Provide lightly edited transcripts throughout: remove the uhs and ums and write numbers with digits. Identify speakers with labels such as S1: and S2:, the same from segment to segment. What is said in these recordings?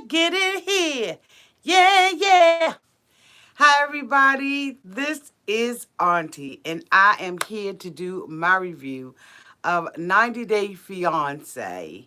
S1: get it here. Yeah, yeah. Hi, everybody. This is Auntie, and I am here to do my review of 90 Day Fiance,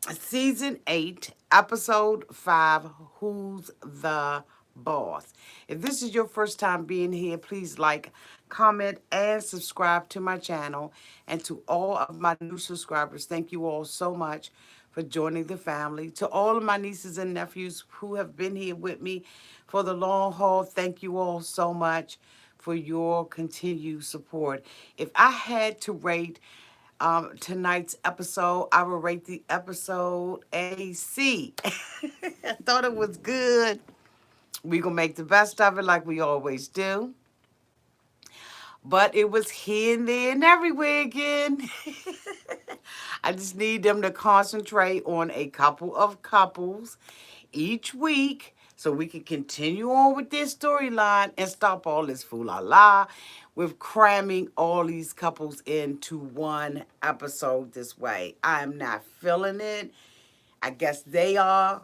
S1: Season 8, Episode 5, Who's the Boss? If this is your first time being here, please like, comment, and subscribe to my channel. And to all of my new subscribers, thank you all so much for joining the family. To all of my nieces and nephews who have been here with me for the long haul, thank you all so much for your continued support. If I had to rate tonight's episode, I would rate the episode a C. I thought it was good. We're going to make the best of it like we always do. But it was here and there and everywhere again. I just need them to concentrate on a couple of couples each week so we can continue on with this storyline and stop all this fool-la-la with cramming all these couples into one episode this way. I am not feeling it. I guess they are,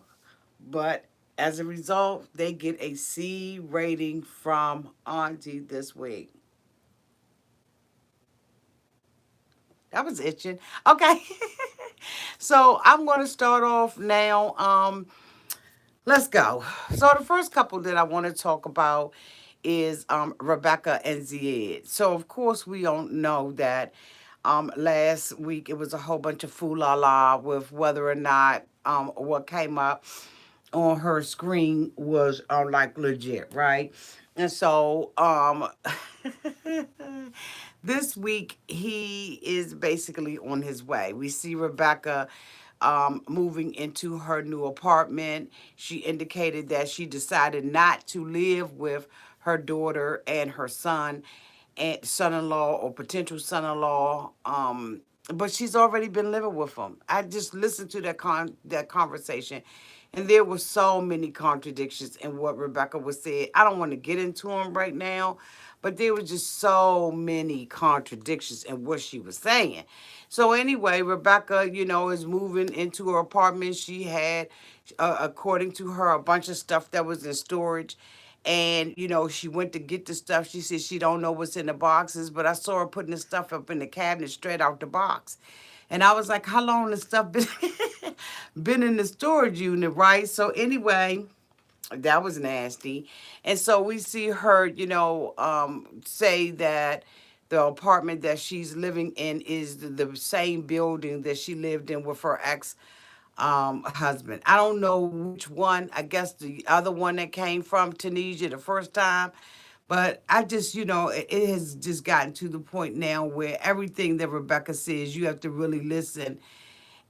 S1: but as a result, they get a C rating from Auntie this week. That was itching. Okay. So I'm going to start off now. Let's go. So the first couple that I want to talk about is Rebecca and Zied. So of course we don't know that last week it was a whole bunch of fool-la-la with whether or not what came up on her screen was like legit, right? And so this week he is basically on his way. We see Rebecca moving into her new apartment. She indicated that she decided not to live with her daughter and her and son-in-law or potential son-in-law. But she's already been living with them. I just listened to that conversation, and there were so many contradictions in what Rebecca was saying. I don't want to get into them right now, but there was just so many contradictions in what she was saying. So anyway, Rebecca, is moving into her apartment. She had, according to her, a bunch of stuff that was in storage. And, she went to get the stuff. She said she don't know what's in the boxes, but I saw her putting the stuff up in the cabinet straight out the box. And I was like, how long this stuff been, been in the storage unit, right? So anyway, that was nasty. And so we see her, say that the apartment that she's living in is the same building that she lived in with her ex husband. I don't know which one. I guess the other one that came from Tunisia the first time. But I just, it has just gotten to the point now where everything that Rebecca says, you have to really listen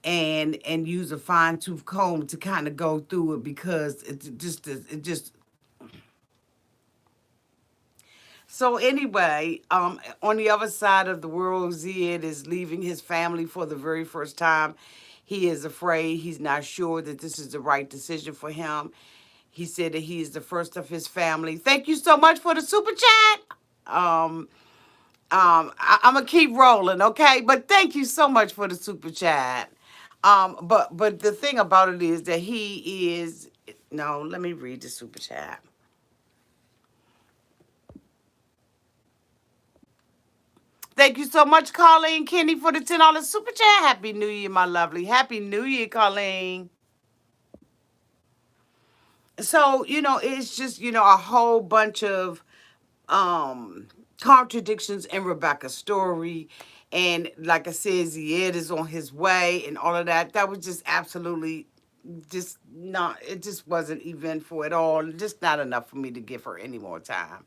S1: and use a fine tooth comb to kind of go through it because it just. So anyway, on the other side of the world, Zied is leaving his family for the very first time. He is afraid. He's not sure that this is the right decision for him. He said that he is the first of his family. Thank you so much for the super chat. I'm gonna keep rolling, okay? But thank you so much for the super chat. But the thing about it is that he is. No, let me read the super chat. Thank you so much, Colleen Kenny, for the $10 super chat. Happy New Year, my lovely. Happy New Year, Colleen. So, it's just, a whole bunch of contradictions in Rebecca's story. And like I said, Zied is on his way and all of that. That was just absolutely just not, it just wasn't eventful at all. Just not enough for me to give her any more time.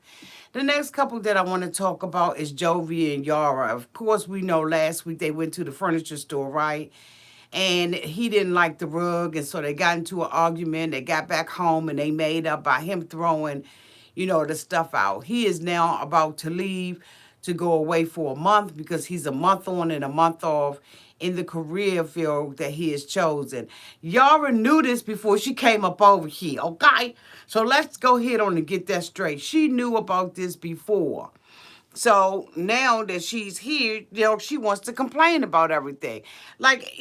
S1: The next couple that I want to talk about is Jovi and Yara. Of course, we know last week they went to the furniture store, right? And he didn't like the rug, and so they got into an argument. They got back home and they made up by him throwing, the stuff out. He is now about to leave to go away for a month because he's a month on and a month off in the career field that he has chosen. Yara knew this before she came up over here, okay? So let's go ahead on and get that straight. She knew about this before. So now that she's here, she wants to complain about everything. Like,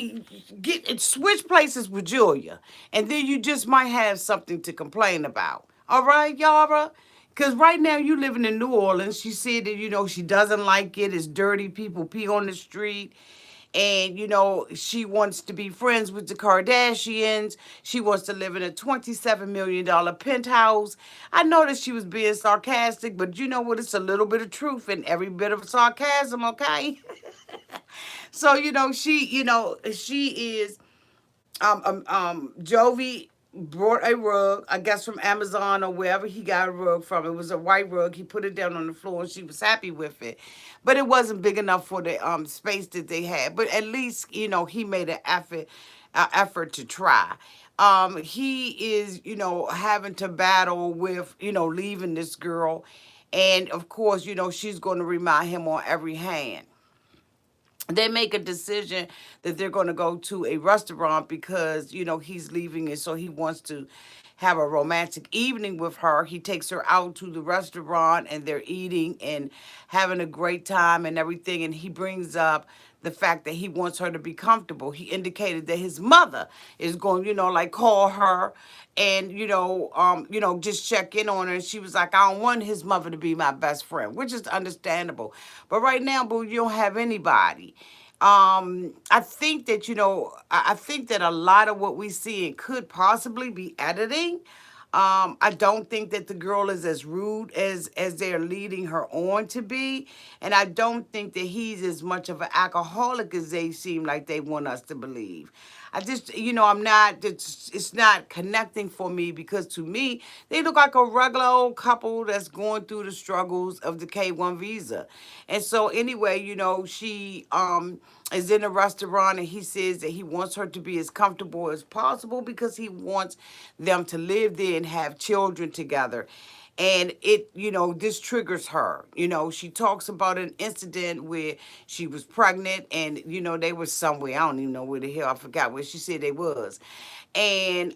S1: get switch places with Julia, and then you just might have something to complain about. All right, Yara? Because right now you living in New Orleans. She said that, she doesn't like it. It's dirty. People pee on the street. And, she wants to be friends with the Kardashians. She wants to live in a $27 million penthouse. I know that she was being sarcastic, but you know what? It's a little bit of truth in every bit of sarcasm, okay? So, she is Jovi brought a rug, I guess from Amazon or wherever he got a rug from. It was a white rug. He put it down on the floor and she was happy with it. But it wasn't big enough for the space that they had. But at least, he made an effort to try. He is, having to battle with, leaving this girl. And of course, she's going to remind him on every hand. They make a decision that they're going to go to a restaurant because he's leaving, and so he wants to have a romantic evening with her. He takes her out to the restaurant and they're eating and having a great time and everything, and he brings up the fact that he wants her to be comfortable. He indicated that his mother is going, like call her and just check in on her. And she was like, I don't want his mother to be my best friend, which is understandable. But right now, boo, you don't have anybody. I think that I think that a lot of what we see could possibly be editing. I don't think that the girl is as rude as they're leading her on to be, and I don't think that he's as much of an alcoholic as they seem like they want us to believe. I just, I'm not. It's not connecting for me because to me they look like a regular old couple that's going through the struggles of the K-1 visa, and so anyway, she is in a restaurant and he says that he wants her to be as comfortable as possible because he wants them to live there and have children together. And this triggers her. She talks about an incident where she was pregnant and, they were somewhere. I don't even know where the hell, I forgot where she said they was. And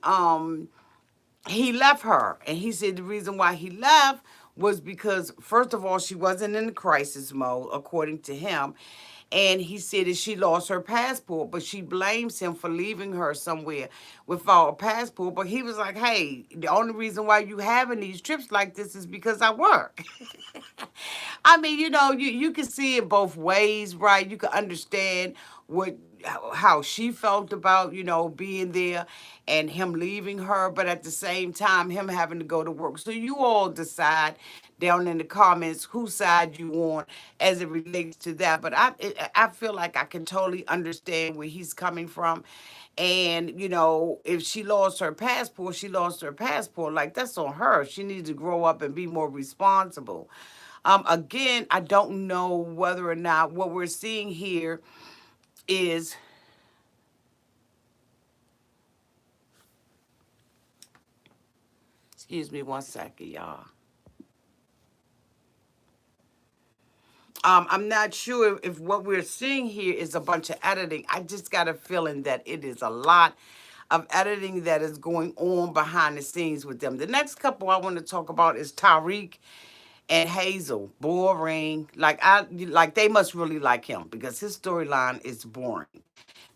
S1: he left her. And he said the reason why he left was because, first of all, she wasn't in crisis mode, according to him. And he said that she lost her passport, but she blames him for leaving her somewhere without a passport. But he was like, hey, the only reason why you having these trips like this is because I work. I mean, you can see it both ways, right? You can understand what how she felt about, being there and him leaving her, but at the same time, him having to go to work. So you all decide down in the comments whose side you on as it relates to that. But I feel like I can totally understand where he's coming from. And, if she lost her passport, she lost her passport. Like, that's on her. She needs to grow up and be more responsible. Again, I don't know whether or not what we're seeing here is, excuse me one second, y'all. I'm not sure if what we're seeing here is a bunch of editing. I just got a feeling that it is a lot of editing that is going on behind the scenes with them. The next couple I want to talk about is Tariq and Hazel. Boring. Like they must really like him because his storyline is boring.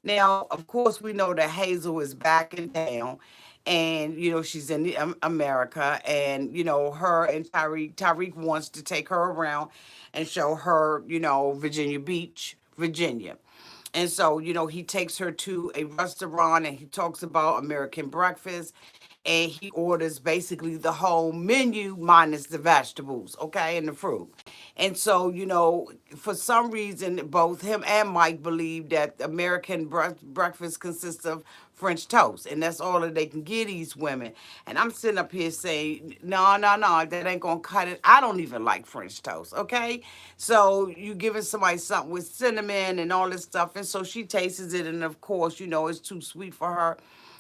S1: Now, of course, we know that Hazel is back in town and, she's in America and, her and Tariq wants to take her around and show her, Virginia Beach, Virginia. And so, he takes her to a restaurant and he talks about American breakfast and he orders basically the whole menu minus the vegetables, okay, and the fruit. And so, for some reason, both him and Mike believe that American breakfast consists of French toast, and that's all that they can get these women. And I'm sitting up here saying, no, no, no, that ain't gonna cut it. I don't even like French toast, okay? So you giving somebody something with cinnamon and all this stuff, and so she tastes it, and of course, it's too sweet for her,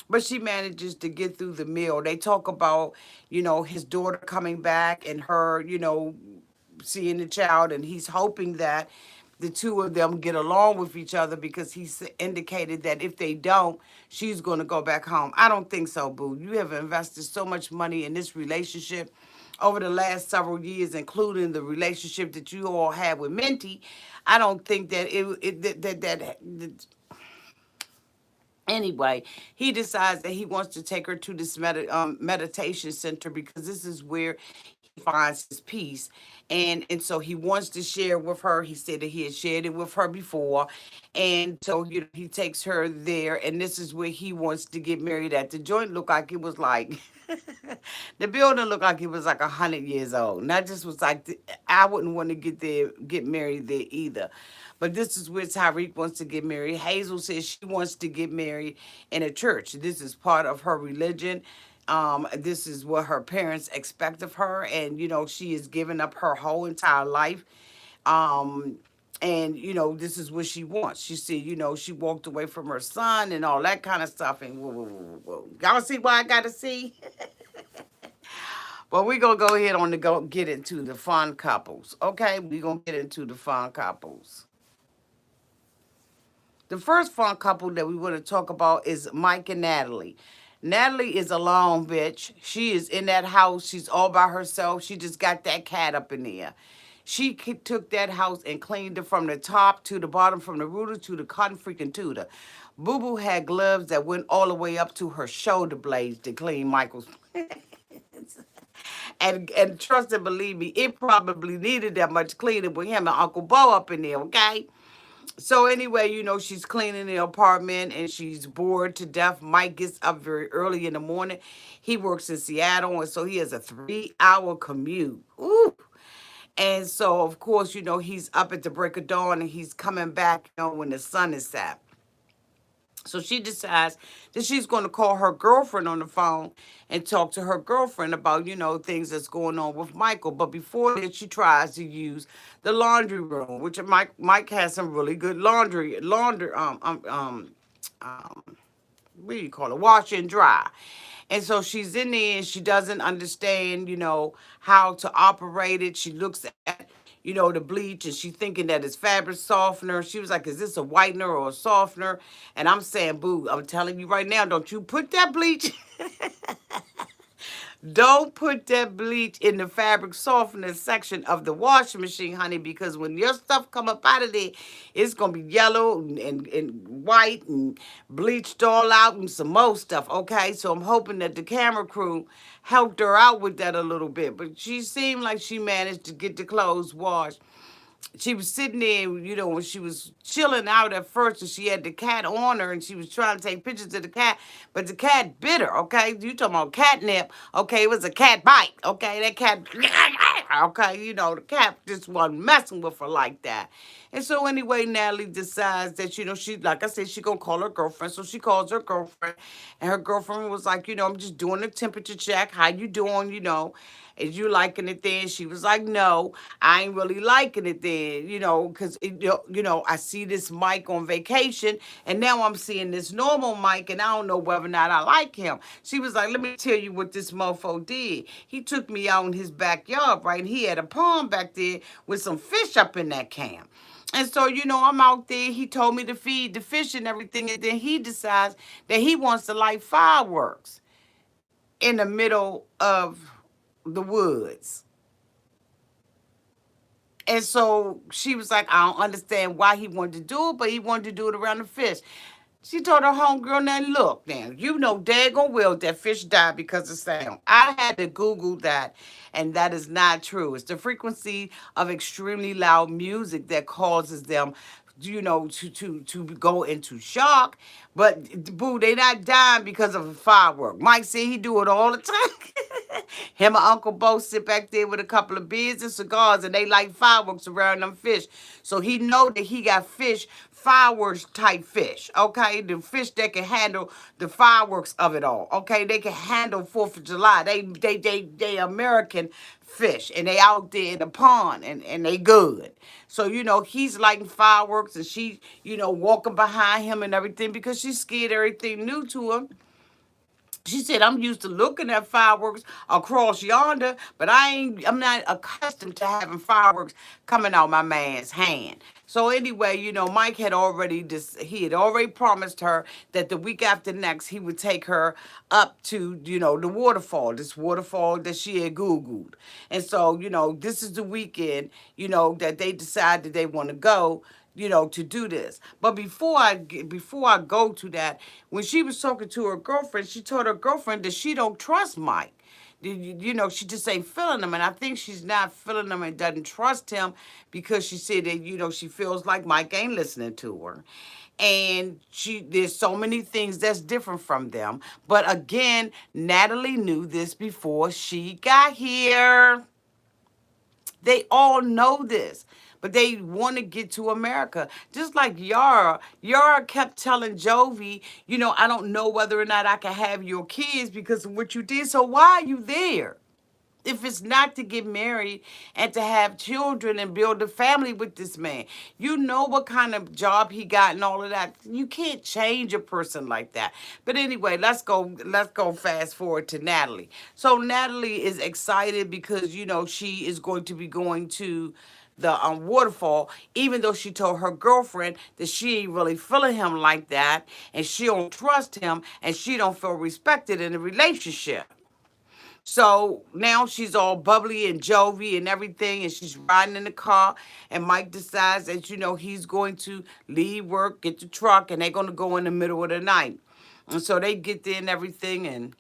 S1: but she manages to get through the meal. They talk about, his daughter coming back and her, seeing the child, and he's hoping that the two of them get along with each other because he's indicated that if they don't, she's going to go back home. I don't think so, boo. You have invested so much money in this relationship over the last several years, including the relationship that you all had with Minty, I don't think that that anyway, he decides that he wants to take her to this meditation center because this is where he finds his peace. And so he wants to share with her. He said that he had shared it with her before. And so, he takes her there, and this is where he wants to get married at. The joint looked like it was like, the building looked like it was like 100 years old. And I just was like, I wouldn't want to get married there either. But this is where Tariq wants to get married. Hazel says she wants to get married in a church. This is part of her religion. This is what her parents expect of her. And, she is giving up her whole entire life. Um, and, this is what she wants. She said, she walked away from her son and all that kind of stuff. And whoa, whoa, whoa, whoa. Y'all see what I got to see? Well, we're going to go ahead on to go get into the fun couples. Okay, we're going to get into the fun couples. The first fun couple that we want to talk about is Mike and Natalie. Natalie is a lone bitch. She is in that house. She's all by herself. She just got that cat up in there. She took that house and cleaned it from the top to the bottom, from the rooter to the cotton freaking tutor. Boo Boo had gloves that went all the way up to her shoulder blades to clean Michael's. And trust and believe me, it probably needed that much cleaning with him and Uncle Bo up in there, okay? So anyway, she's cleaning the apartment and she's bored to death. Mike gets up very early in the morning. He works in Seattle, and so he has a 3-hour commute. Ooh. And so, of course, he's up at the break of dawn and he's coming back, when the sun is set. So she decides that she's going to call her girlfriend on the phone and talk to her girlfriend about, things that's going on with Michael. But before that, she tries to use the laundry room, which Mike has some really good what do you call it? Wash and dry. And so she's in there and she doesn't understand, how to operate it. She looks at, the bleach, and she's thinking that it's fabric softener. She was like, is this a whitener or a softener? And I'm saying, boo, I'm telling you right now, don't you put that bleach Don't put that bleach in the fabric softener section of the washing machine, honey, because when your stuff come up out of there, it's going to be yellow and white and bleached all out and some more stuff, okay? So I'm hoping that the camera crew helped her out with that a little bit. But she seemed like she managed to get the clothes washed. She was sitting there, when she was chilling out at first, and she had the cat on her, and she was trying to take pictures of the cat, but the cat bit her, okay? You talking about catnip, okay? It was a cat bite, okay? That cat, okay? The cat just wasn't messing with her like that. And so anyway, Natalie decides that, she, like I said, she gonna call her girlfriend. So she calls her girlfriend, and her girlfriend was like, I'm just doing a temperature check. How you doing, Is you liking it then? She was like, no, I ain't really liking it then, because, I see this Mike on vacation, and now I'm seeing this normal Mike, and I don't know whether or not I like him. She was like, let me tell you what this mofo did. He took me out in his backyard, right? And he had a pond back there with some fish up in that camp. And so, I'm out there. He told me to feed the fish and everything. And then he decides that he wants to light fireworks in the middle of the woods. And so she was like, I don't understand why he wanted to do it, but he wanted to do it around the fish. She told her homegirl, now look, now, daggone well that fish died because of sound. I had to Google that, and that is not true. It's the frequency of extremely loud music that causes them, to go into shock. But, boo, they not dying because of a firework. Mike said he do it all the time. Him and Uncle Bo sit back there with a couple of beers and cigars, and they light fireworks around them fish. So he know that he got fireworks type fish, okay? The fish that can handle the fireworks of it all, okay? They can handle 4th of July. They American fish, and they out there in the pond, and they good. So, he's lighting fireworks, and she, walking behind him and everything because she's scared everything new to him. She said, I'm used to looking at fireworks across yonder, but I'm not accustomed to having fireworks coming out my man's hand. So anyway, Mike had already he had already promised her that the week after next he would take her up to, the waterfall, this waterfall that she had Googled. And so, this is the weekend, that they decided they want to go, to do this. But before I go to that, when she was talking to her girlfriend, she told her girlfriend that she don't trust Mike. She just ain't feeling him, and I think she's not feeling him and doesn't trust him because she said that she feels like Mike ain't listening to her, and there's so many things that's different from them. But again, Natalie knew this before she got here. They all know this, but they want to get to America. Just like Yara. Yara kept telling Jovi, I don't know whether or not I can have your kids because of what you did. So why are you there? If it's not to get married and to have children and build a family with this man. You know what kind of job he got and all of that. You can't change a person like that. But anyway, let's go fast forward to Natalie. So Natalie is excited because she is going to be going to the waterfall, even though she told her girlfriend that she ain't really feeling him like that and she don't trust him and she don't feel respected in the relationship. So now she's all bubbly and Jovi and everything, and she's riding in the car. And Mike decides that, he's going to leave work, get the truck, and they're going to go in the middle of the night. And so they get there and everything, and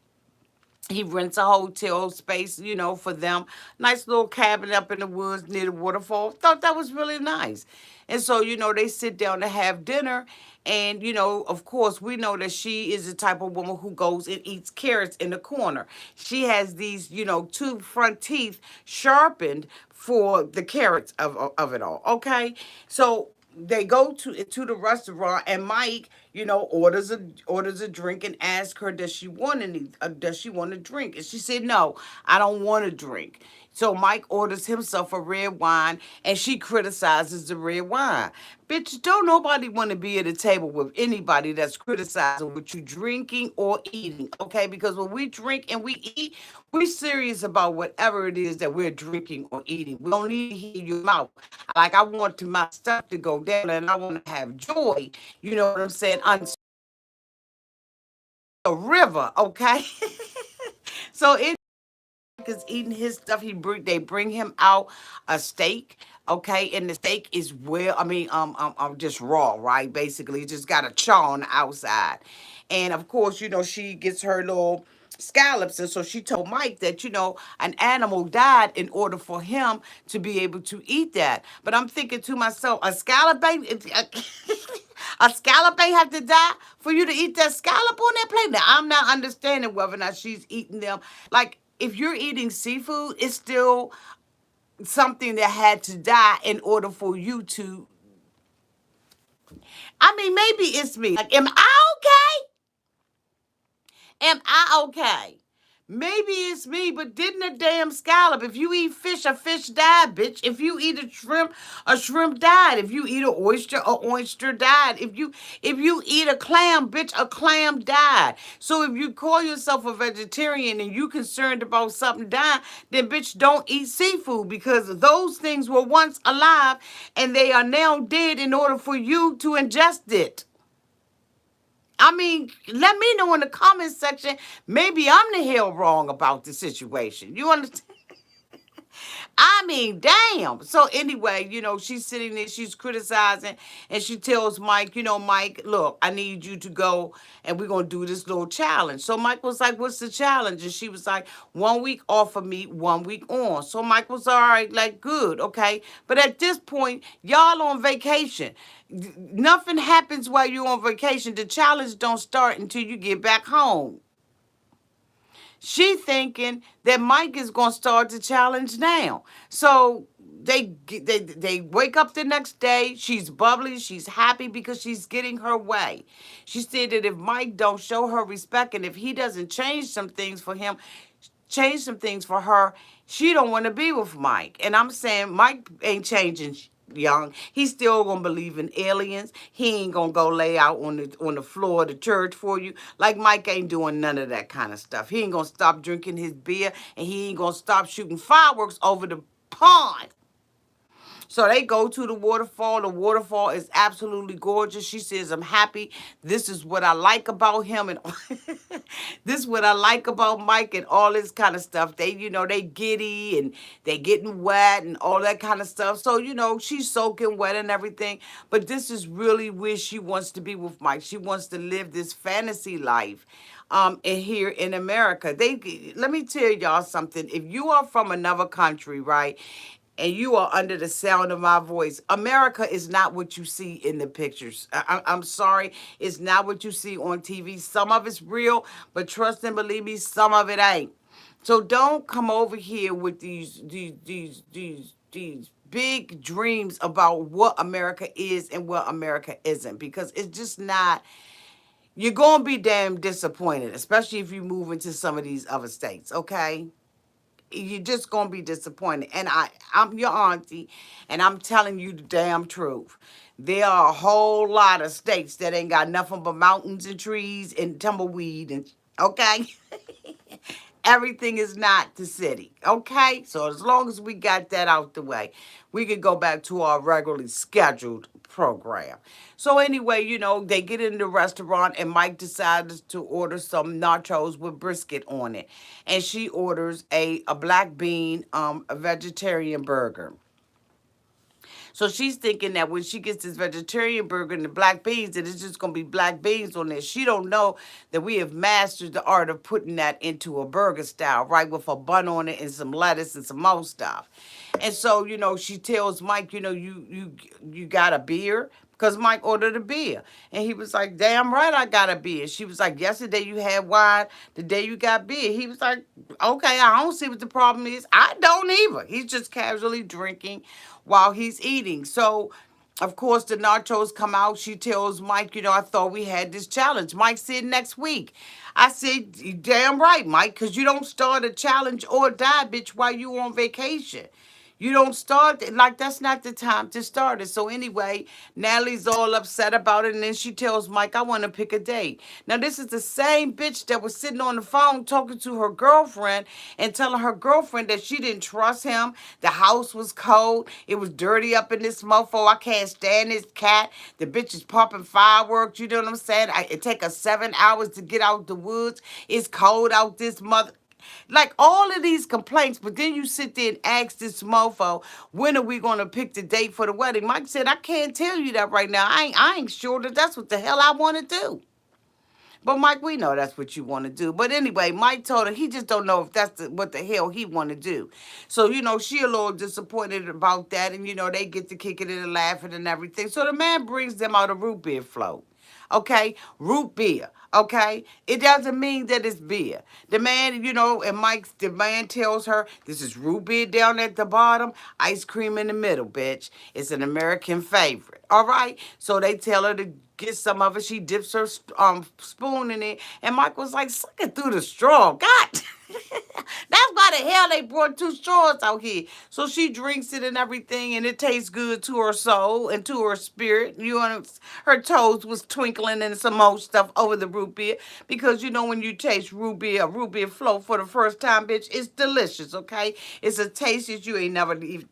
S1: he rents a hotel space, for them. Nice little cabin up in the woods near the waterfall. Thought that was really nice. And so, they sit down to have dinner. And, of course, we know that she is the type of woman who goes and eats carrots in the corner. She has these, two front teeth sharpened for the carrots of it all. Okay. So they go to the restaurant and Mike, orders a drink and asks her does she want a drink, and she said no, I don't want a drink. So Mike orders himself a red wine and she criticizes the red wine. Bitch, don't nobody want to be at a table with anybody that's criticizing what you drinking or eating, okay? Because when we drink and we eat, we're serious about whatever it is that we're drinking or eating. We don't need to hear your mouth. Like, I want my stuff to go down and I want to have joy, you know what I'm saying, on a river, okay? So it is eating his stuff. They bring him out a steak, okay, and the steak is well, I mean, just raw, right? Basically, just got a chaw on the outside, and of course, she gets her little scallops, and so she told Mike that an animal died in order for him to be able to eat that. But I'm thinking to myself, a scallop ain't. A scallop ain't have to die for you to eat that scallop on that plate. Now, I'm not understanding whether or not she's eating them. Like, if you're eating seafood, it's still something that had to die in order for you to. I mean, maybe it's me. Like, am I okay? Am I okay? Maybe it's me, but didn't a damn scallop? If you eat fish, a fish died, bitch. If you eat a shrimp died. If you eat an oyster died. If you eat a clam, bitch, a clam died. So if you call yourself a vegetarian and you concerned about something dying, then bitch, don't eat seafood because those things were once alive and they are now dead in order for you to ingest it. I mean, let me know in the comment section. Maybe I'm the hell wrong about the situation. You understand? I mean, damn. So anyway, she's sitting there, she's criticizing, and she tells Mike, Mike, look, I need you to go and we're gonna do this little challenge. So Mike was like, what's the challenge? And she was like, 1 week off of me, 1 week on. So Mike was all right, like, good, okay. But at this point, y'all on vacation. Nothing happens while you're on vacation. The challenge don't start until you get back home. She thinking that Mike is gonna start the challenge now. So they wake up the next day. She's bubbly. She's happy because she's getting her way. She said that if Mike don't show her respect and if he doesn't change some things for her, she don't want to be with Mike. And I'm saying Mike ain't changing young. He's still gonna believe in aliens. He ain't gonna go lay out on the floor of the church for you. Like Mike ain't doing none of that kind of stuff. He ain't gonna stop drinking his beer, and he ain't gonna stop shooting fireworks over the pond. So they go to the waterfall. The waterfall is absolutely gorgeous. She says, I'm happy. This is what I like about him. And this is what I like about Mike and all this kind of stuff. They, they giddy and they getting wet and all that kind of stuff. So, she's soaking wet and everything. But this is really where she wants to be with Mike. She wants to live this fantasy life. And here in America, let me tell y'all something. If you are from another country, right, and you are under the sound of my voice, America is not what you see in the pictures. I'm sorry, it's not what you see on TV. Some of it's real, but trust and believe me, some of it ain't. So don't come over here with these big dreams about what America is and what America isn't, because it's just not. You're gonna be damn disappointed, especially if you move into some of these other states. Okay, you're just gonna be disappointed. And I'm your auntie, and I'm telling you the damn truth. There are a whole lot of states that ain't got nothing but mountains and trees and tumbleweed and okay. Everything is not the city, okay? So as long as we got that out the way, we can go back to our regularly scheduled program. So anyway, they get in the restaurant and Mike decides to order some nachos with brisket on it. And she orders a black bean, a vegetarian burger. So she's thinking that when she gets this vegetarian burger and the black beans, that it's just going to be black beans on there. She don't know that we have mastered the art of putting that into a burger style, right, with a bun on it and some lettuce and some more stuff. And so, she tells Mike, you got a beer? Because Mike ordered a beer. And he was like, damn right I got a beer. She was like, yesterday you had wine, today you got beer. He was like, okay, I don't see what the problem is. I don't either. He's just casually drinking while he's eating. So, of course, the nachos come out. She tells Mike, I thought we had this challenge. Mike said next week. I said, "You damn right, Mike, because you don't start a challenge or die, bitch, while you on vacation. You don't start it. Like, that's not the time to start it." So anyway, Natalie's all upset about it. And then she tells Mike, I want to pick a date. Now, this is the same bitch that was sitting on the phone talking to her girlfriend and telling her girlfriend that she didn't trust him. The house was cold. It was dirty up in this mofo. I can't stand this cat. The bitch is pumping fireworks. You know what I'm saying? It take us 7 hours to get out the woods. It's cold out this mother. Like all of these complaints, but then you sit there and ask this mofo, when are we gonna pick the date for the wedding? Mike said, I can't tell you that right now. I ain't sure that that's what the hell I want to do. But Mike, we know that's what you want to do. But anyway, Mike told her he just don't know if that's what the hell he want to do. So, she a little disappointed about that. And, they get to kicking it and laughing and everything. So the man brings them out a root beer float. Okay? Root beer. Okay? It doesn't mean that it's beer. The man, and the man tells her, this is root beer down at the bottom, ice cream in the middle, bitch. It's an American favorite. All right? So they tell her to get some of it. She dips her spoon in it. And Mike was like, suck it through the straw. God. That's why the hell they brought two straws out here. So she drinks it and everything, and it tastes good to her soul and to her spirit. Her toes was twinkling and some more stuff over the root beer. Because, when you taste root beer float for the first time, bitch, it's delicious, okay? It's a taste that you ain't never, you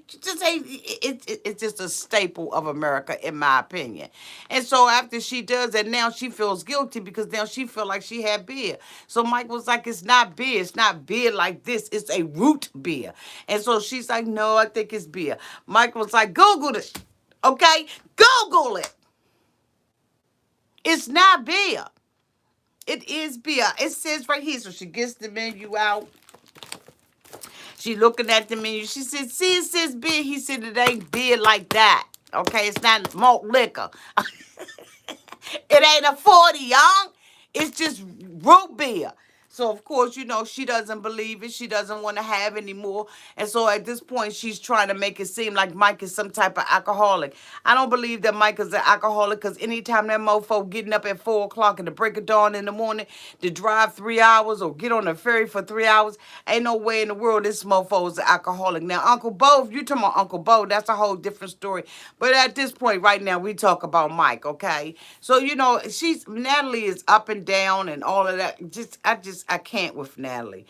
S1: just ain't, it's just a staple of America, in my opinion. And so after she does that, now she feels guilty because now she feel like she had beer. So Mike was like, it's not beer. It's not beer like this. It's a root beer. And so she's like, no, I think it's beer. Mike was like, Google it. Okay? Google it. It's not beer. It is beer. It says right here. So she gets the menu out. She looking at the menu. She said, see, it says beer. He said, it ain't beer like that. Okay? It's not malt liquor. It ain't a 40, young. It's just root beer. So of course, she doesn't believe it. She doesn't want to have anymore. And so at this point, she's trying to make it seem like Mike is some type of alcoholic. I don't believe that Mike is an alcoholic, because anytime that mofo getting up at 4 o'clock in the break of dawn in the morning to drive 3 hours or get on a ferry for 3 hours, ain't no way in the world this mofo is an alcoholic. Now, Uncle Bo, if you talking about Uncle Bo, that's a whole different story. But at this point right now, we talk about Mike, okay? So, Natalie is up and down and all of that. I can't with Natalie.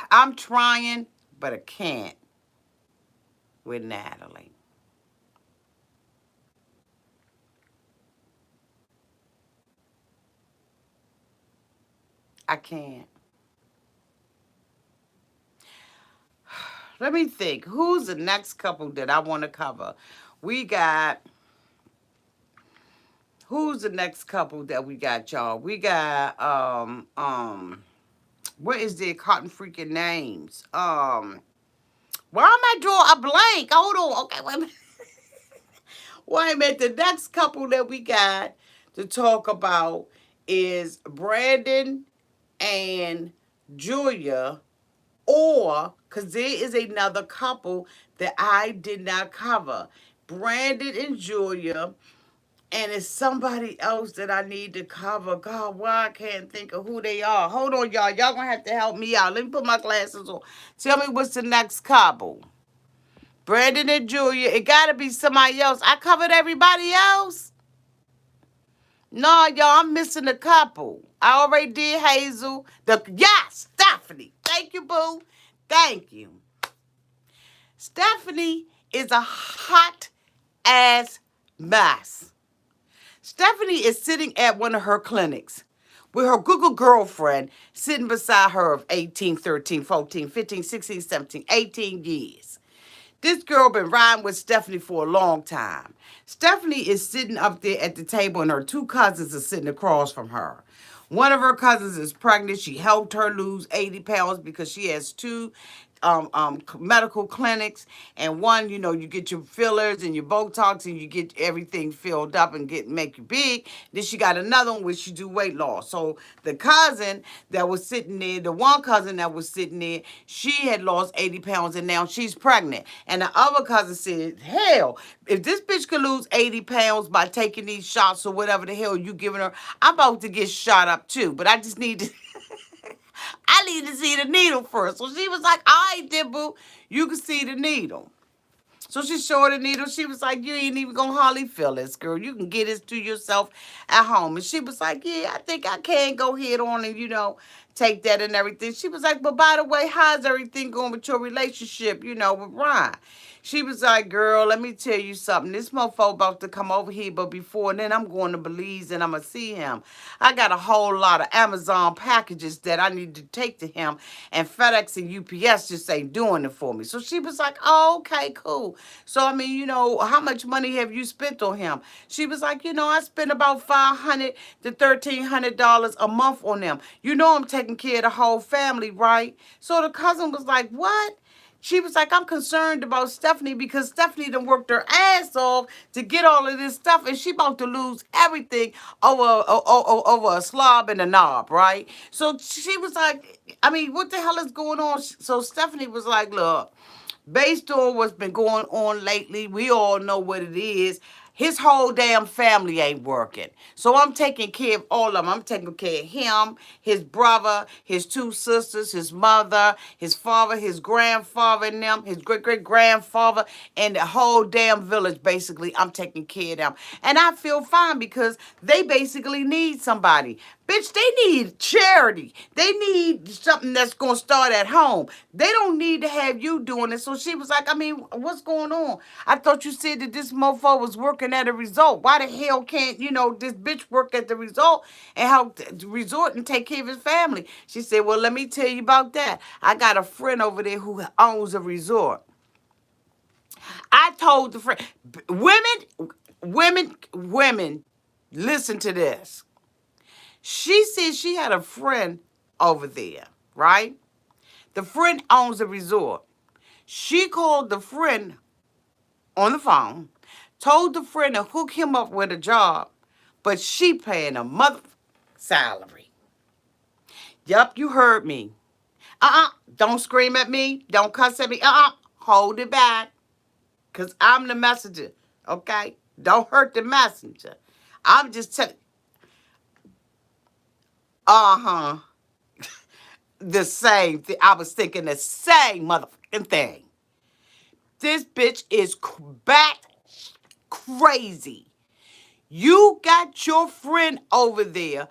S1: I'm trying, but I can't with Natalie. I can't. Let me think. Who's the next couple that I want to cover? We got. Who's the next couple that we got, y'all? We got what is their cotton freaking names? Why am I drawing a blank? Hold on. Okay, wait a minute. Wait a minute. The next couple that we got to talk about is Brandon and Julia, or because there is another couple that I did not cover. Brandon and Julia, and it's somebody else that I need to cover. God, why I can't think of who they are. Hold on, y'all. Y'all gonna have to help me out. Let me put my glasses on. Tell me what's the next couple. Brandon and Julia. It gotta be somebody else. I covered everybody else. No, y'all, I'm missing a couple. I already did Hazel. Stephanie. Thank you, boo. Thank you. Stephanie is a hot ass mess. Stephanie is sitting at one of her clinics with her Google girlfriend sitting beside her of 18, 13, 14, 15, 16, 17, 18 years. This girl been riding with Stephanie for a long time. Stephanie is sitting up there at the table and her two cousins are sitting across from her. One of her cousins is pregnant. She helped her lose 80 pounds because she has two medical clinics. And one, you get your fillers and your Botox and you get everything filled up and make you big. Then she got another one where she do weight loss. So the cousin that was sitting there, the one cousin that was sitting there, she had lost 80 pounds and now she's pregnant. And the other cousin said, hell, if this bitch could lose 80 pounds by taking these shots or whatever the hell you giving her, I'm about to get shot up too. But I just need to I need to see the needle first. So she was like, all right, then, boo, you can see the needle. So she showed the needle. She was like, you ain't even going to hardly feel this, girl. You can get this to yourself at home. And she was like, yeah, I think I can go ahead on and, take that and everything. She was like, but by the way, how's everything going with your relationship, with Ron? She was like, girl, let me tell you something. This mofo about to come over here, but before then, I'm going to Belize and I'm going to see him. I got a whole lot of Amazon packages that I need to take to him, and FedEx and UPS just ain't doing it for me. So she was like, oh, okay, cool. So, I mean, how much money have you spent on him? She was like, I spend about $500 to $1,300 a month on them. I'm taking care of the whole family, right? So the cousin was like, what? She was like, I'm concerned about Stephanie because Stephanie done worked her ass off to get all of this stuff, and she about to lose everything over a slob and a knob, right? So she was like, I mean, what the hell is going on? So Stephanie was like, look, based on what's been going on lately, we all know what it is. His whole damn family ain't working. So I'm taking care of all of them. I'm taking care of him, his brother, his two sisters, his mother, his father, his grandfather and them, his great-great-grandfather, and the whole damn village, basically. I'm taking care of them. And I feel fine because they basically need somebody. Bitch, they need charity. They need something that's going to start at home. They don't need to have you doing it. So she was like, I mean, what's going on? I thought you said that this mofo was working at a resort. Why the hell can't, this bitch work at the resort and help the resort and take care of his family? She said, well, let me tell you about that. I got a friend over there who owns a resort. I told the friend, women, listen to this. She said she had a friend over there, right? The friend owns a resort. She called the friend on the phone, told the friend to hook him up with a job, but she paying a mother salary. Yep, you heard me. Don't scream at me. Don't cuss at me. Hold it back. Because I'm the messenger. Okay? Don't hurt the messenger. I'm just telling. Uh-huh. The same thing. I was thinking the same motherfucking thing. This bitch is bat crazy. You got your friend over there.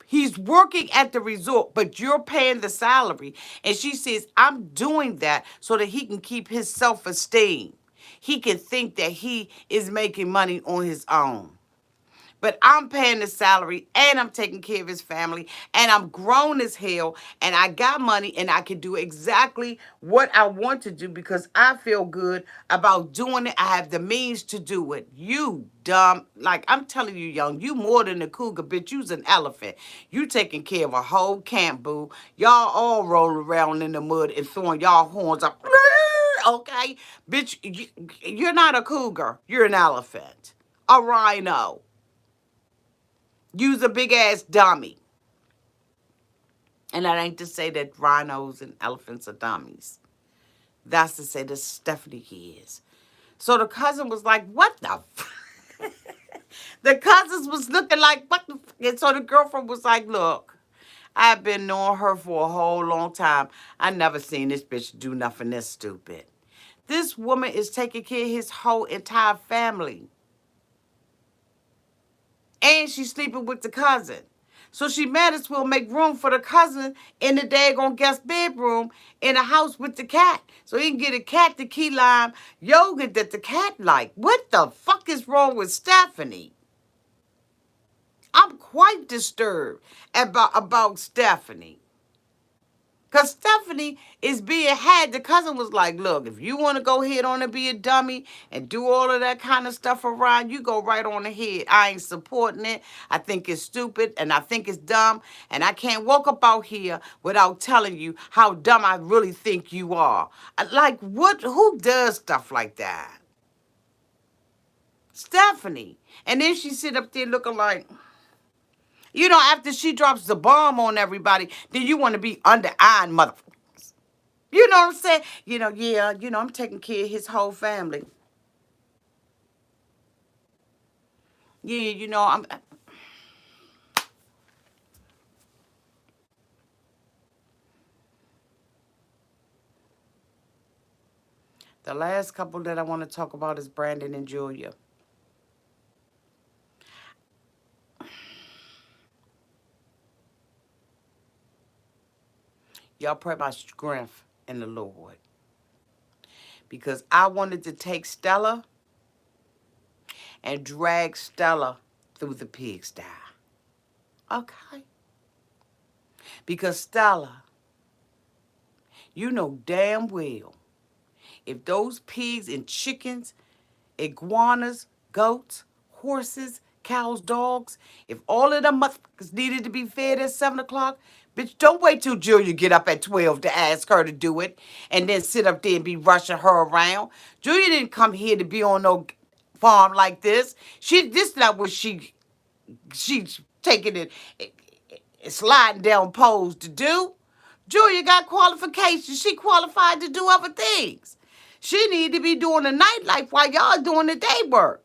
S1: He's working at the resort, but you're paying the salary. And she says, I'm doing that so that he can keep his self-esteem. He can think that he is making money on his own. But I'm paying the salary and I'm taking care of his family and I'm grown as hell and I got money and I can do exactly what I want to do because I feel good about doing it. I have the means to do it. You dumb. Like I'm telling you, young, you more than a cougar, bitch. You's an elephant. You taking care of a whole camp, boo. Y'all all rolling around in the mud and throwing y'all horns up. Okay? Bitch, you're not a cougar. You're an elephant. A rhino. Use a big ass dummy. And that ain't to say that rhinos and elephants are dummies. That's to say that Stephanie is. So the cousin was like, what the The cousins was looking like, what the And so the girlfriend was like, look, I've been knowing her for a whole long time. I never seen this bitch do nothing this stupid. This woman is taking care of his whole entire family. And she's sleeping with the cousin. So she might as well make room for the cousin in the daggone guest bedroom in the house with the cat. So he can get a cat the key lime yogurt that the cat like. What the fuck is wrong with Stephanie? I'm quite disturbed about Stephanie. Because Stephanie is being had. The cousin was like, look, if you want to go ahead on and be a dummy and do all of that kind of stuff around, you go right on ahead. I ain't supporting it. I think it's stupid and I think it's dumb. And I can't walk up out here without telling you how dumb I really think you are. Like, what? Who does stuff like that? Stephanie. And then she sit up there looking like, after she drops the bomb on everybody, then you want to be under-eyeing motherfucker. You know what I'm saying? Yeah, I'm taking care of his whole family. Yeah, I'm the last couple that I want to talk about is Brandon and Julia. Y'all pray my strength in the Lord. Because I wanted to take Stella and drag Stella through the pigsty. Okay? Because Stella, you know damn well if those pigs and chickens, iguanas, goats, horses, cows, dogs, if all of them motherfuckers needed to be fed at 7 o'clock, bitch, don't wait till Julia get up at 12 to ask her to do it and then sit up there and be rushing her around. Julia didn't come here to be on no farm like this. This is not what she's taking it, sliding down poles to do. Julia got qualifications. She qualified to do other things. She need to be doing the nightlife while y'all doing the day work.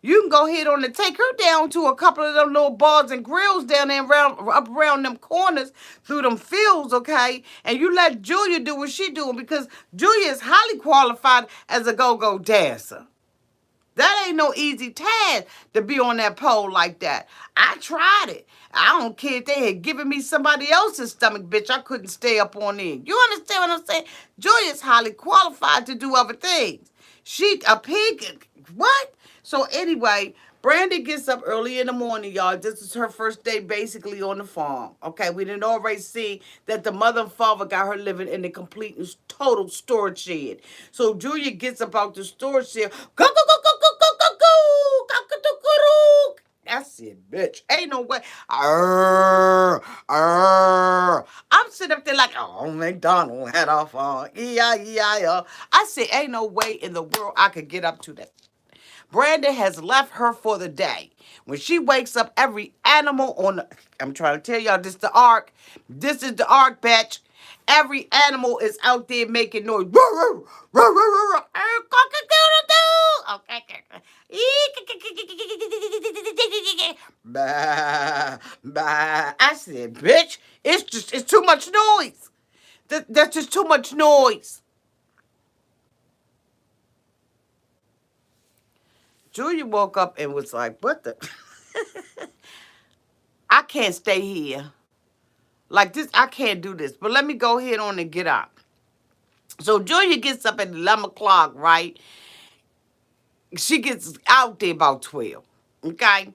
S1: You can go ahead on and take her down to a couple of them little bars and grills down there up around them corners through them fields, okay? And you let Julia do what she doing because Julia is highly qualified as a go-go dancer. That ain't no easy task to be on that pole like that. I tried it. I don't care if they had given me somebody else's stomach, bitch. I couldn't stay up on it. You understand what I'm saying? Julia's highly qualified to do other things. She, a pig, what? So anyway, Brandy gets up early in the morning, y'all. This is her first day basically on the farm. Okay, we didn't already see that the mother and father got her living in the complete and total storage shed. So Julia gets up out the storage shed. Go, go, go, go, go, go, go, go. Go, go, go, go. That's it, bitch. Ain't no way. Arr, arr. I'm sitting up there like, oh, McDonald had off on. Yeah. I said, ain't no way in the world I could get up to that. Brandon has left her for the day. When she wakes up, every animal on the, I'm trying to tell y'all, this is the ark. This is the ark, bitch. Every animal is out there making noise. Bah, bah. I said, bitch, it's too much noise. That's just too much noise. Julia woke up and was like, what the? I can't stay here. Like this, I can't do this. But let me go ahead on and get up. So Julia gets up at 11 o'clock, right? She gets out there about 12. Okay?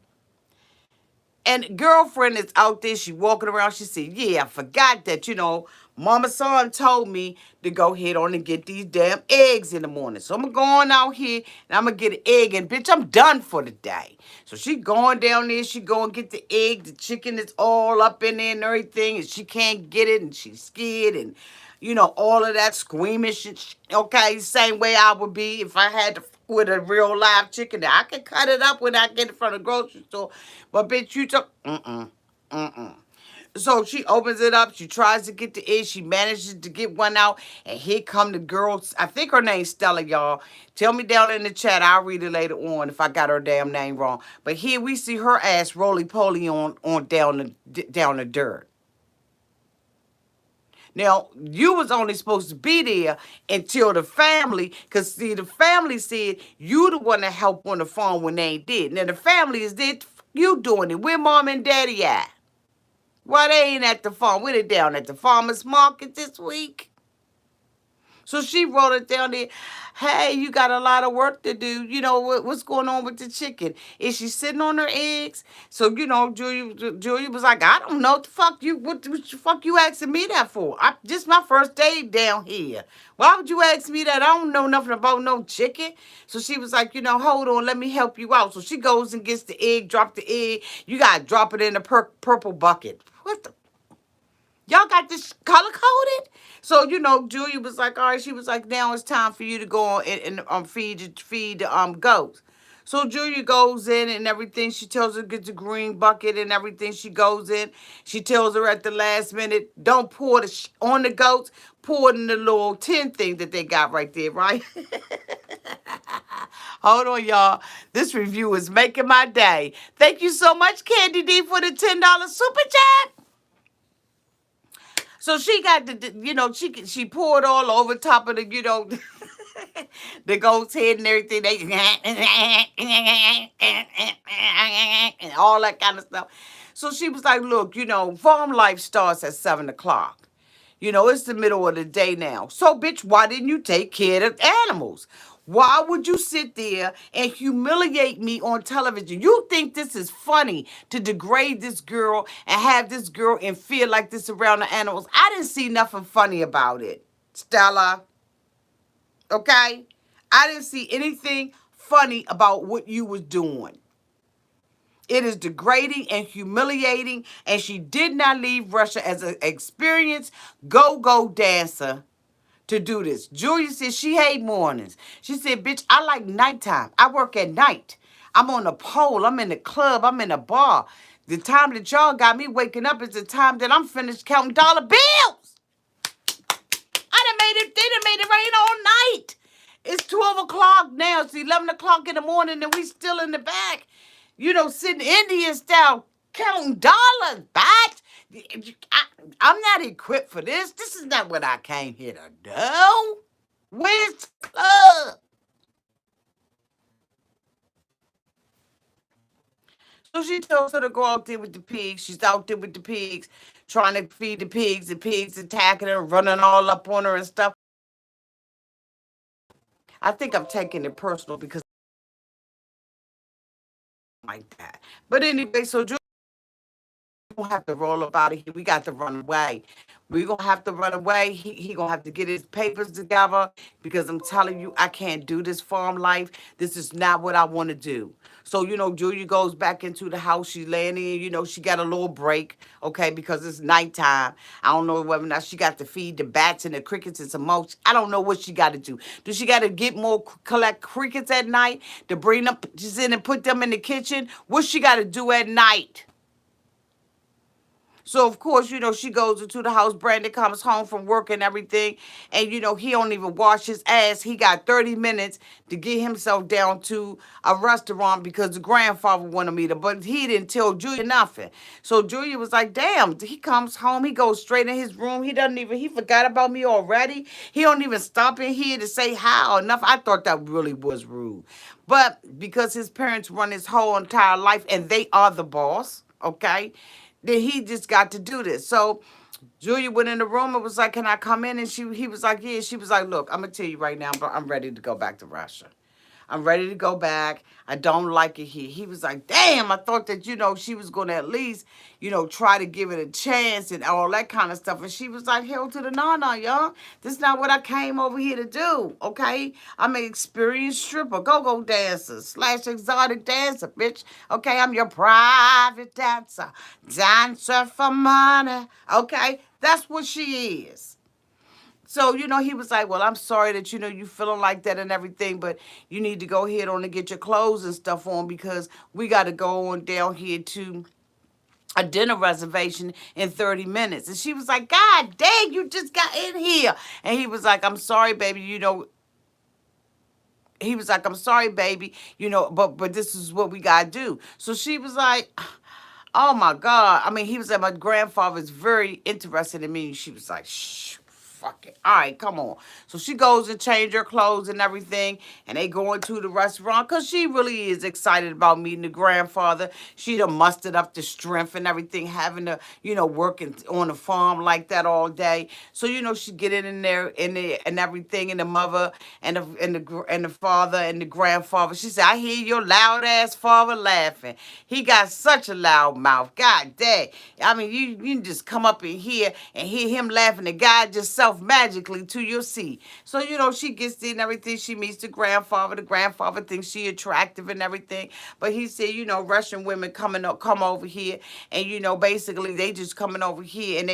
S1: And girlfriend is out there. She walking around. She said, yeah, I forgot that, Mama Son told me to go ahead on and get these damn eggs in the morning. So I'm going out here and I'm going to get an egg. And bitch, I'm done for the day. So she going down there. She go and get the egg. The chicken is all up in there and everything. And she can't get it. And she's scared. And, all of that squeamish. Okay, same way I would be if I had to with a real live chicken. I can cut it up when I get it from the grocery store. But bitch, you took mm-mm. So she opens it up. She tries to get the egg. She manages to get one out. And here come the girl. I think her name's Stella, y'all. Tell me down in the chat. I'll read it later on if I got her damn name wrong. But here we see her ass roly-poly on down the dirt. Now, you was only supposed to be there until the family, because see, the family said you the one that helped on the phone when they did. Now, the family is there, you doing it. Where mom and daddy at? Why they ain't at the farm? Where they down at the farmer's market this week? So she wrote it down there. Hey, you got a lot of work to do. What's going on with the chicken? Is she sitting on her eggs? So Julia was like, I don't know what the fuck what the fuck you asking me that for? This my first day down here. Why would you ask me that? I don't know nothing about no chicken. So she was like, hold on, let me help you out. So she goes and gets the egg, drop the egg. You gotta drop it in the purple bucket. What the? Y'all got this color coded? So, Julia was like, all right, she was like, now it's time for you to go on and feed the goats. So Julia goes in and everything. She tells her to get the green bucket and everything. She goes in. She tells her at the last minute, don't pour on the goats. Pour it in the little tin thing that they got right there, right? Hold on, y'all. This review is making my day. Thank you so much, Candy D, for the $10 super chat. So she got she poured all over top of the, the goat's head and everything. They and all that kind of stuff. So she was like, look, farm life starts at 7 o'clock. It's the middle of the day now. So, bitch, why didn't you take care of the animals? Why would you sit there and humiliate me on television? You think this is funny to degrade this girl and have this girl in fear like this around the animals? I didn't see nothing funny about it, Stella. Okay? I didn't see anything funny about what you was doing. It is degrading and humiliating, and she did not leave Russia as an experienced go-go dancer to do this. Julia said she hate mornings. She said, bitch, I like nighttime. I work at night. I'm on a pole. I'm in the club. I'm in a bar. The time that y'all got me waking up is the time that I'm finished counting dollar bills. They done made it rain all night. It's 12 o'clock now. It's 11 o'clock in the morning and we still in the back. Sitting Indian style counting dollars, bitch. I'm not equipped for this. This is not what I came here to do. Where's the club? So she tells her to go out there with the pigs. She's out there with the pigs, trying to feed the pigs. The pigs attacking her, running all up on her and stuff. I think I'm taking it personal because like that. But anyway, so Julia gonna have to roll up out of here. We got to run away. We gonna have to run away. He gonna have to get his papers together because I'm telling you, I can't do this farm life. This is not what I want to do. So, Julia goes back into the house. She's laying in, she got a little break, okay, because it's nighttime. I don't know whether or not she got to feed the bats and the crickets and some mulch. I don't know what she got to do. Do she got to get more, collect crickets at night to bring them just in and put them in the kitchen? What she got to do at night? So of course, she goes into the house. Brandon comes home from work and everything, and he don't even wash his ass. He got 30 minutes to get himself down to a restaurant because the grandfather wanted me to, but he didn't tell Julia nothing. So Julia was like, "Damn!" He comes home, he goes straight in his room. He forgot about me already. He don't even stop in here to say hi or nothing. I thought that really was rude, but because his parents run his whole entire life and they are the boss, okay, then he just got to do this. So Julia went in the room and was like, "Can I come in?" And he was like, "Yeah." She was like, "Look, I'm gonna tell you right now, but I'm ready to go back to Russia. I'm ready to go back. I don't like it here." He was like, "Damn, I thought that, she was going to at least, try to give it a chance and all that kind of stuff." And she was like, "Hell to the no, y'all. This is not what I came over here to do, okay? I'm an experienced stripper, go-go dancer, / exotic dancer, bitch. Okay, I'm your private dancer, dancer for money, okay? That's what she is." So, he was like, "Well, I'm sorry that, you feeling like that and everything, but you need to go ahead on and get your clothes and stuff on because we got to go on down here to a dinner reservation in 30 minutes. And she was like, "God dang, you just got in here." And he was like, "I'm sorry, baby, he was like, "I'm sorry, baby, but this is what we got to do." So she was like, "Oh my God." I mean, he was like, "My grandfather's very interested in me." She was like, "Shh, fuck it. All right, come on." So she goes and change her clothes and everything, and they go into the restaurant because she really is excited about meeting the grandfather. She done mustered up the strength and everything, having to, working on the farm like that all day. So, she get in there and everything, and the mother and the father and the grandfather. She said, "I hear your loud ass father laughing. He got such a loud mouth. God dang. I mean, you can just come up in here and hear him laughing and guide yourself magically to your seat." So, she gets there and everything. She meets the grandfather. The grandfather thinks she attractive and everything. But he said, Russian women come over here and, basically they just coming over here and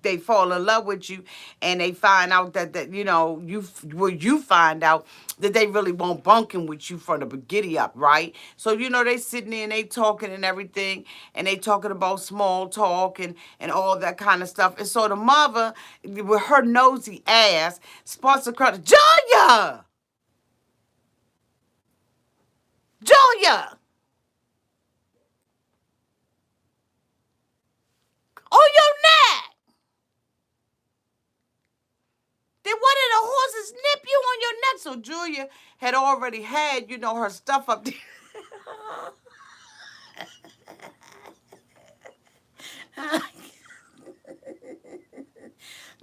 S1: they fall in love with you, and they find out that you find out that they really won't bunking with you from the giddy up, right? So they sitting there and they talking and everything, and they talking about small talk and all that kind of stuff. And so the mother, with her nosy ass, spots across, "Julia, Julia, on your neck. Did one of the horses nip you on your neck?" So Julia had already had, her stuff up there.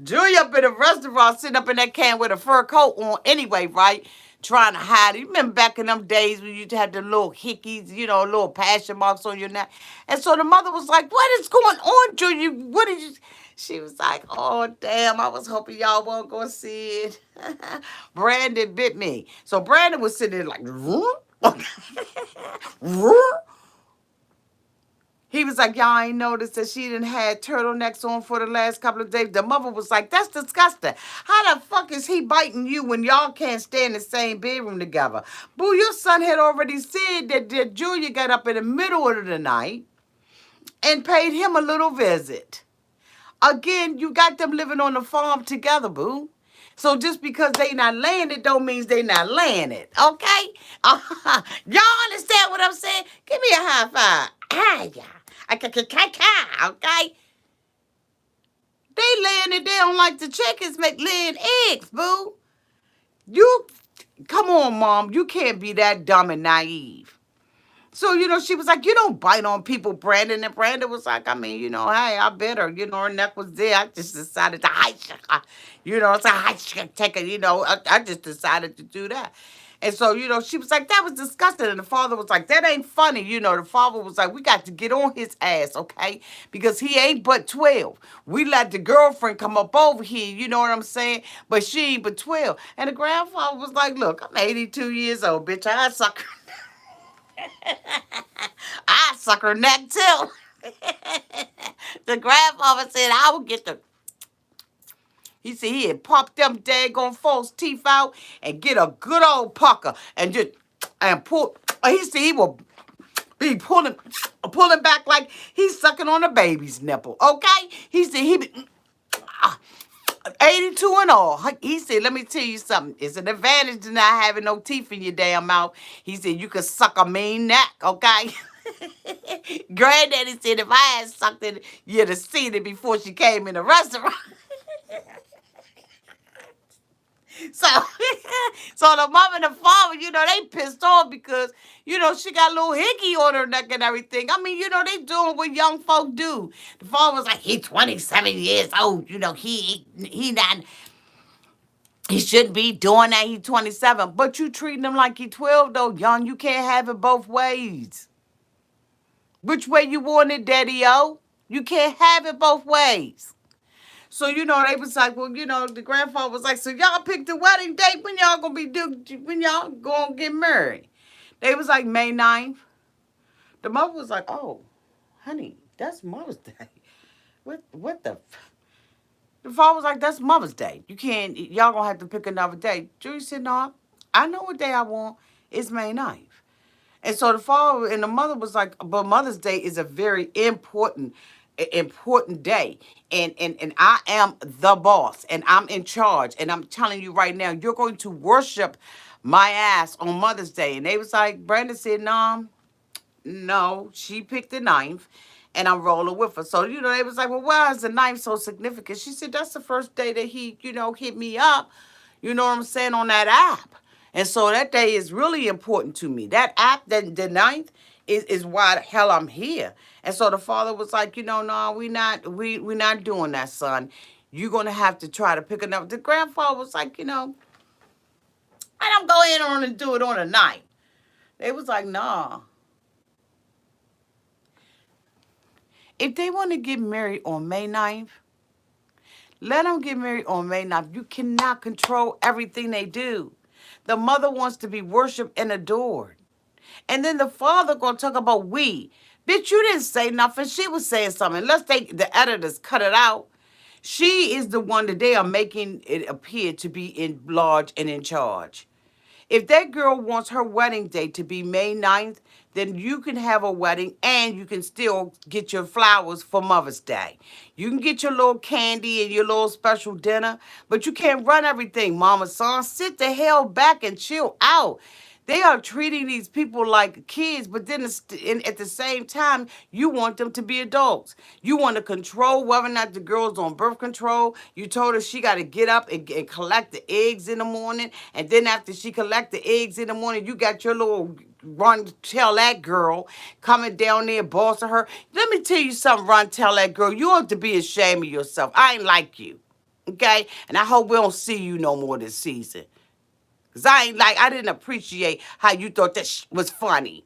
S1: Julia up in a restaurant sitting up in that can with a fur coat on anyway, right? Trying to hide it. You remember back in them days when you had the little hickeys, little passion marks on your neck. And so the mother was like, "What is going on, Julia? What did you..." She was like, "Oh, damn, I was hoping y'all weren't going to see it." Brandon bit me. So Brandon was sitting there like, he was like, "Y'all ain't noticed that she didn't had turtlenecks on for the last couple of days." The mother was like, "That's disgusting. How the fuck is he biting you when y'all can't stay in the same bedroom together?" Boo, your son had already said that Julia got up in the middle of the night and paid him a little visit. Again, you got them living on the farm together, boo. So just because they not laying it don't mean they not laying it, okay? Y'all understand what I'm saying? Give me a high five. Ah, yeah. Okay? They laying it down like the chickens make laying eggs, boo. You, come on, Mom. You can't be that dumb and naive. So, she was like, "You don't bite on people, Brandon." And Brandon was like, "I mean, hey, I bit her. Her neck was there. I just decided to, it's a take it, I just decided to do that." And so, she was like, that was disgusting. And the father was like, that ain't funny. The father was like, we got to get on his ass, okay? Because he ain't but 12. We let the girlfriend come up over here, you know what I'm saying? But she ain't but 12. And the grandfather was like, look, I'm 82 years old, bitch. I suck her neck too. The grandfather said, I will get the. He said he'd pop them daggone false teeth out and get a good old pucker and just and pull. He said he will be pulling back like he's sucking on a baby's nipple. Okay? He said he be 82 and all. He said, let me tell you something. It's an advantage to not having no teeth in your damn mouth. He said you can suck a mean neck. Okay? Granddaddy said if I had sucked it, you'd have seen it before she came in the restaurant. So, so the mom and the father, they pissed off because, she got a little hickey on her neck and everything. I mean, they doing what young folk do. The father was like, he 27 years old. He shouldn't be doing that. He 27. But you treating him like he 12, though, young. You can't have it both ways. Which way you want it, Daddy-O? You can't have it both ways. So, they was like, well, the grandfather was like, so y'all picked the wedding date when y'all when y'all gonna get married? They was like, May 9th. The mother was like, oh, honey, that's Mother's Day. What the? The father was like, that's Mother's Day. Y'all gonna have to pick another day. Julie said, no, I know what day I want. It's May 9th. And so the father and the mother was like, but Mother's Day is a very important day. And I am the boss and I'm in charge. And I'm telling you right now, you're going to worship my ass on Mother's Day. And they was like, Brandon said, no, she picked the 9th. And I'm rolling with her. So, they was like, well, why is the 9th so significant? She said, that's the first day that he, hit me up, you know what I'm saying, on that app. And so that day is really important to me. That app, the 9th, is why the hell I'm here. And so the father was like, no, we not doing that, son. You're gonna have to try to pick another. The grandfather was like, I don't go in on and do it on the 9th. They was like, nah. If they want to get married on May 9th, let them get married on May 9th. You cannot control everything they do. The mother wants to be worshiped and adored. And then the father gonna talk about we. Bitch, you didn't say nothing. She was saying something. Let's take the editors, cut it out. She is the one that they are making it appear to be in large and in charge. If that girl wants her wedding date to be May 9th, then you can have a wedding and you can still get your flowers for Mother's Day. You can get your little candy and your little special dinner, but you can't run everything, Mama Son. Sit the hell back and chill out. They are treating these people like kids, but then at the same time, you want them to be adults. You want to control whether or not the girl's on birth control. You told her she got to get up and collect the eggs in the morning. And then after she collect the eggs in the morning, you got your little run tell that girl coming down there bossing her. Let me tell you something, run tell that girl. You ought to be ashamed of yourself. I ain't like you. Okay? And I hope we don't see you no more this season. Because I didn't appreciate how you thought that was funny.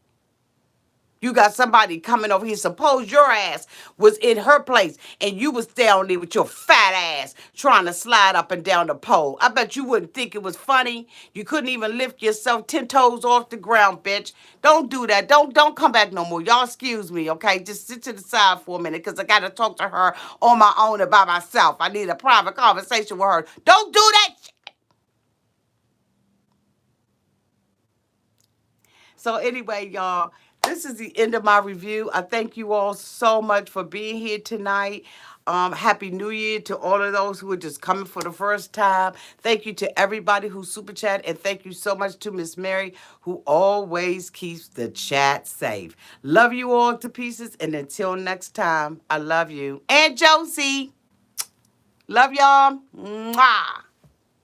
S1: You got somebody coming over here. Suppose your ass was in her place and you was down there with your fat ass trying to slide up and down the pole. I bet you wouldn't think it was funny. You couldn't even lift yourself 10 toes off the ground, bitch. Don't do that. Don't come back no more. Y'all excuse me, okay? Just sit to the side for a minute because I got to talk to her on my own and by myself. I need a private conversation with her. Don't do that shit. So anyway, y'all, this is the end of my review. I thank you all so much for being here tonight. Happy New Year to all of those who are just coming for the first time. Thank you to everybody who super chat, and thank you so much to Miss Mary, who always keeps the chat safe. Love you all to pieces, and until next time, I love you. And Josie, love y'all. Mwah.